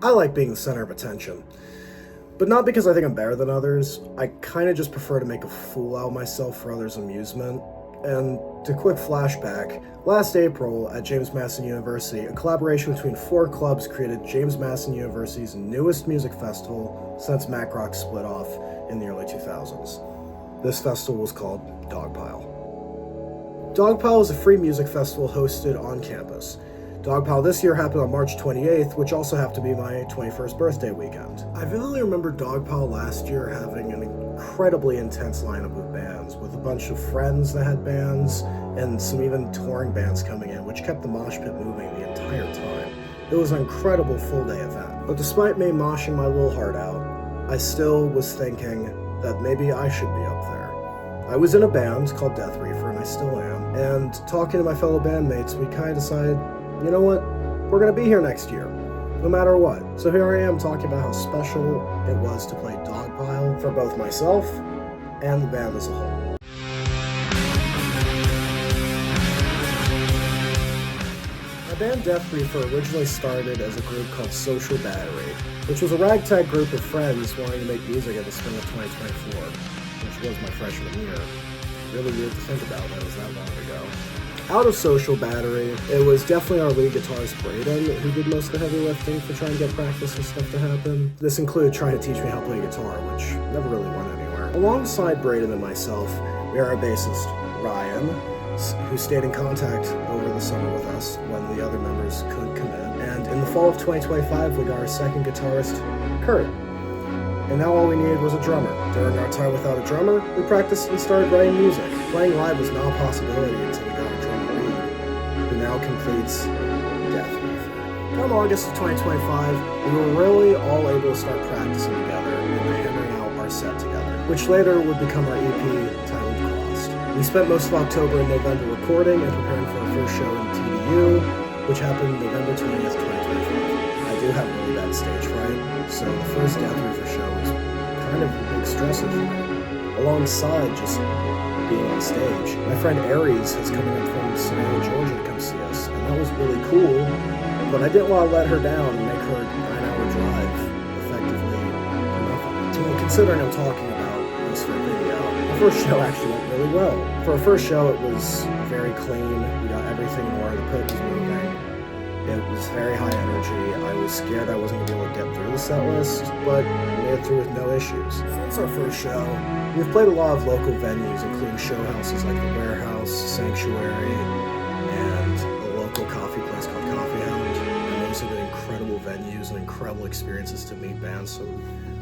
I like being the center of attention. But not because I think I'm better than others, I kinda just prefer to make a fool out of myself for others' amusement. And to quick flashback, last April at James Madison University, a collaboration between 4 clubs created James Madison University's newest music festival since Mac Rock split off in the early 2000s. This festival was called Dogpile. Dogpile is a free music festival hosted on campus. Dogpile this year happened on March 28th, which also happened to be my 21st birthday weekend. I vividly remember Dogpile last year having an incredibly intense lineup of bands, with a bunch of friends that had bands, and some even touring bands coming in, which kept the mosh pit moving the entire time. It was an incredible full-day event. But despite me moshing my little heart out, I still was thinking that maybe I should be up there. I was in a band called Deathreefer, and I still am, and talking to my fellow bandmates, we kind of decided, you know what, we're gonna be here next year, no matter what. So here I am talking about how special it was to play Dogpile for both myself and the band as a whole. My band Deathreefer originally started as a group called Social Battery, which was a ragtag group of friends wanting to make music in the spring of 2024, which was my freshman year. Really weird to think about, that was that long ago. Out of Social Battery, it was definitely our lead guitarist Braden who did most of the heavy lifting for trying to get practice and stuff to happen. This included trying to teach me how to play guitar, which never really went anywhere. Alongside Braden and myself, we are our bassist Ryan, who stayed in contact over the summer with us when the other members couldn't come in. And in the fall of 2025, we got our second guitarist, Kurt. And now all we needed was a drummer. During our time without a drummer, we practiced and started writing music. Playing live was not a possibility until we got a drummer lead, who now completes Deathreefer. Come August of 2025, we were really all able to start practicing together and hammering out our set together, which later would become our EP titled Crossed. We spent most of October and November recording and preparing for our first show in TDU, which happened November 20th, 2025. I do have really bad stage fright, so the first Deathreefer show was kind of a big stressor for me. Alongside just being on stage, my friend Aries has come in from Savannah, Georgia to come see us, and that was really cool, but I didn't want to let her down and make her a 9-hour drive effectively for nothing. So considering I'm talking about this for a video, the first show actually went really well. For our first show, it was very clean, we got everything in order, the pit was moving. It was very high energy. I was scared I wasn't going to be able to get through the set list, but we made it through with no issues. Since our first show, we've played a lot of local venues, including show houses like The Warehouse, Sanctuary, and a local coffee place called Coffee Hound. And those have been incredible venues and incredible experiences to meet bands from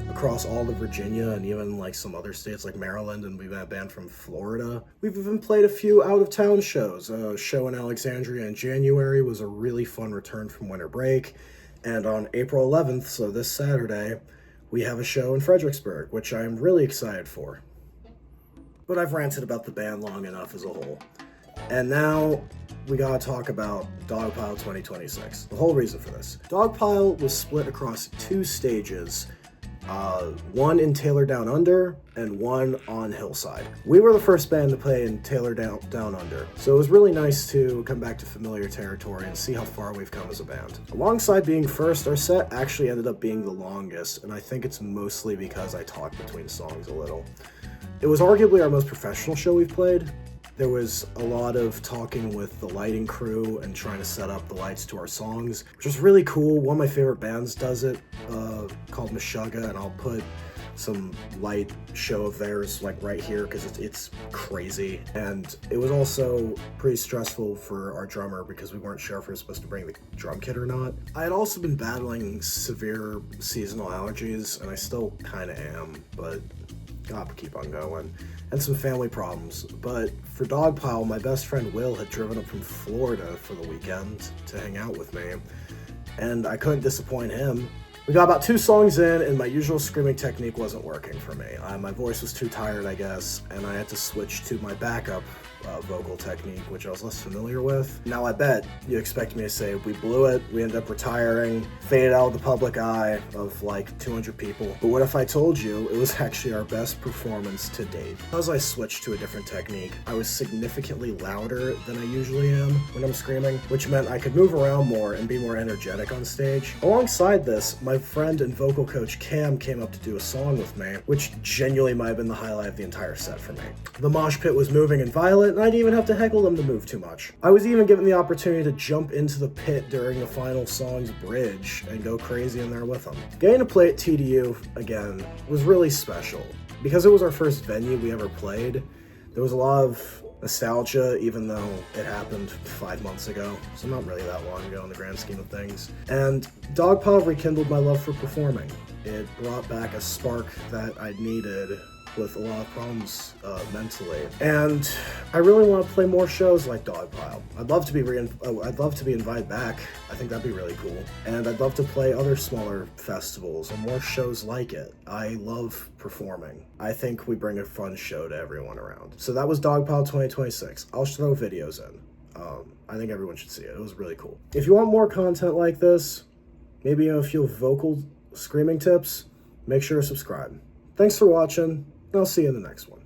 across all of Virginia and even like some other states like Maryland, and we've had a band from Florida. We've even played a few out-of-town shows. A show in Alexandria in January was a really fun return from winter break, and on April 11th, so this Saturday, we have a show in Fredericksburg, which I'm really excited for. But I've ranted about the band long enough as a whole. And now we gotta talk about Dogpile 2026. The whole reason for this. Dogpile was split across 2 stages, one in Taylor Down Under and one on Hillside. We were the first band to play in Taylor Down Under, so it was really nice to come back to familiar territory and see how far we've come as a band. Alongside being first, our set actually ended up being the longest, and I think it's mostly because I talk between songs a little. It was arguably our most professional show we've played. There was a lot of talking with the lighting crew and trying to set up the lights to our songs, which was really cool. One of my favorite bands does it, called Meshuggah, and I'll put some light show of theirs like right here because it's crazy. And it was also pretty stressful for our drummer because we weren't sure if we were supposed to bring the drum kit or not. I had also been battling severe seasonal allergies, and I still kind of am, but gotta keep on going. And some family problems. But for Dogpile, my best friend Will had driven up from Florida for the weekend to hang out with me, and I couldn't disappoint him. We got about 2 songs in, and my usual screaming technique wasn't working for me. My voice was too tired, I guess, and I had to switch to my backup, vocal technique, which I was less familiar with. Now I bet you expect me to say we blew it, we ended up retiring, faded out of the public eye of like 200 people. But what if I told you it was actually our best performance to date? As I switched to a different technique, I was significantly louder than I usually am when I'm screaming, which meant I could move around more and be more energetic on stage. Alongside this, my friend and vocal coach Cam came up to do a song with me, which genuinely might have been the highlight of the entire set for me. The mosh pit was moving and violent, and I didn't even have to heckle them to move too much. I was even given the opportunity to jump into the pit during the final song's bridge and go crazy in there with them. Getting to play at TDU again was really special. Because it was our first venue we ever played, there was a lot of nostalgia, even though it happened 5 months ago, so not really that long ago in the grand scheme of things. And Dogpile rekindled my love for performing. It brought back a spark that I needed with a lot of problems mentally. And I really want to play more shows like Dogpile. I'd love to be invited back. I think that'd be really cool. And I'd love to play other smaller festivals and more shows like it. I love performing. I think we bring a fun show to everyone around. So that was Dogpile 2026. I'll throw videos in. I think everyone should see it. It was really cool. If you want more content like this, maybe a few vocal screaming tips, make sure to subscribe. Thanks for watching. I'll see you in the next one.